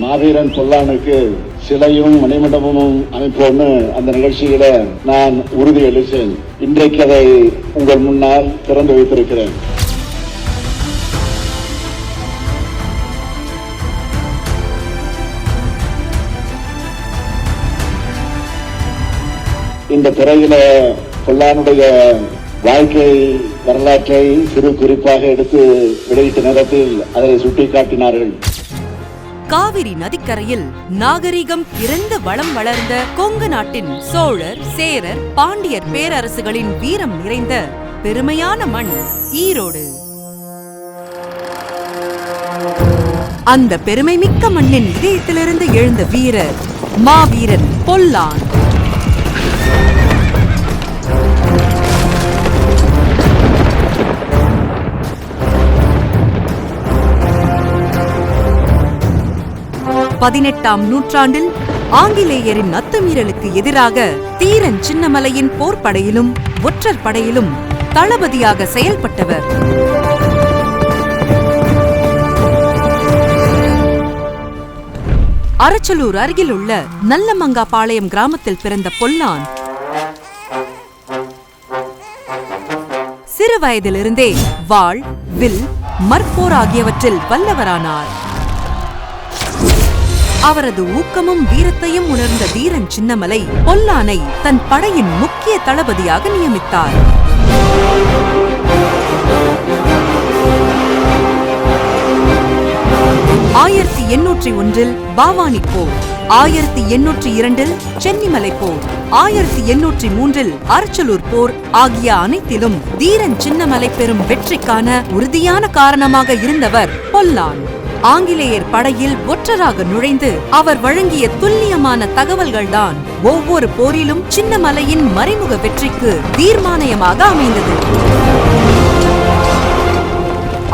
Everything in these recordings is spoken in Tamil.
மாவீரன் பொல்லானுக்கு சிலையும் மணிமண்டபமும் அமைப்போம்னு அந்த நிகழ்ச்சியில நான் உறுதி அளித்தேன். இன்றைக்கு அதை உங்கள் முன்னால் திறந்து வைத்திருக்கிறேன். இந்த திரையில பொல்லானுடைய வாழ்க்கை வரலாற்றை சிறு குறிப்பாக எடுத்து வெளியிட்ட நேரத்தில் அதை சுட்டிக்காட்டினார்கள். காவிரி நதிக்கரையில் நாகரிகம் பிறந்த வளம் வளர்ந்த கொங்கு நாட்டின் சோழர், சேரர், பாண்டியர் பேரரசுகளின் வீரம் நிறைந்த பெருமையான மண் ஈரோடு. அந்த பெருமை மிக்க மண்ணின் இதயத்திலிருந்து எழுந்த வீரர் மாவீரன் பொல்லான். பதினெட்டாம் நூற்றாண்டில் ஆங்கிலேயரின் அத்துமீறலுக்கு எதிராக தீரன் சின்னமலையின் போர்ப்படையிலும் ஒற்றர் படையிலும் தளபதியாக செயல்பட்டவர். அரச்சலூர் அருகிலுள்ள நல்லமங்காபாளையம் கிராமத்தில் பிறந்த பொல்லான் சிறு வயதிலிருந்தே வாள், வில், மற்போர் ஆகியவற்றில் வல்லவரானார். அவரது ஊக்கமும் வீரத்தையும் உணர்ந்த தீரன் சின்னமலை பொல்லானை தன் படையின் முக்கிய தளபதியாக நியமித்தார். ஆயிரத்தி 801 பாவானி போர், 1802 சென்னிமலை போர், 1803 அரச்சலூர் போர் ஆகிய அனைத்திலும் தீரன் சின்னமலை பெறும் வெற்றிக்கான உறுதியான காரணமாக இருந்தவர் பொல்லான். ஆங்கிலேயர் படையில் ஒற்றராக நுழைந்து அவர் வழங்கிய துல்லியமான தகவல்கள்தான் ஒவ்வொரு போரிலும் சின்னமலையின் மறைமுக வெற்றிக்கு தீர்மானயமாக அமைந்தது.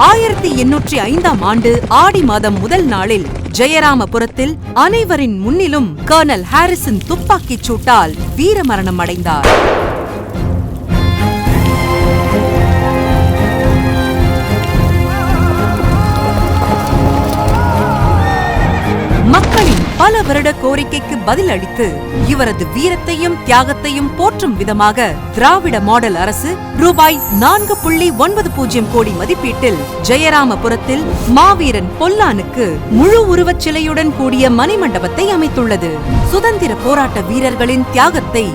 1805ஆம் ஆண்டு ஆடி மாதம் முதல் நாளில் ஜெயராமபுரத்தில் அனைவரின் முன்னிலும் கர்னல் ஹாரிசன் துப்பாக்கிச் சூட்டால் வீரமரணம் அடைந்தார். மக்களின் பல வருட கோரிக்கைக்கு பதில் அளித்து இவரது வீரத்தையும் தியாகத்தையும் போற்றும் விதமாக திராவிட மாடல் அரசு ரூபாய் 4.90 கோடி மதிப்பீட்டில் ஜெயராமபுரத்தில் மாவீரன் பொல்லானுக்கு முழு உருவச் சிலையுடன் கூடிய மணிமண்டபத்தை அமைத்துள்ளது. சுதந்திர போராட்ட வீரர்களின் தியாகத்தை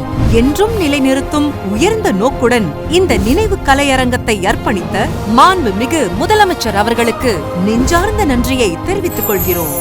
என்றும் நிலைநிறுத்தும் உயர்ந்த நோக்குடன் இந்த நினைவு கலையரங்கத்தை அர்ப்பணித்த மாண்புமிகு முதலமைச்சர் அவர்களுக்கு நெஞ்சார்ந்த நன்றியை தெரிவித்துக் கொள்கிறோம்.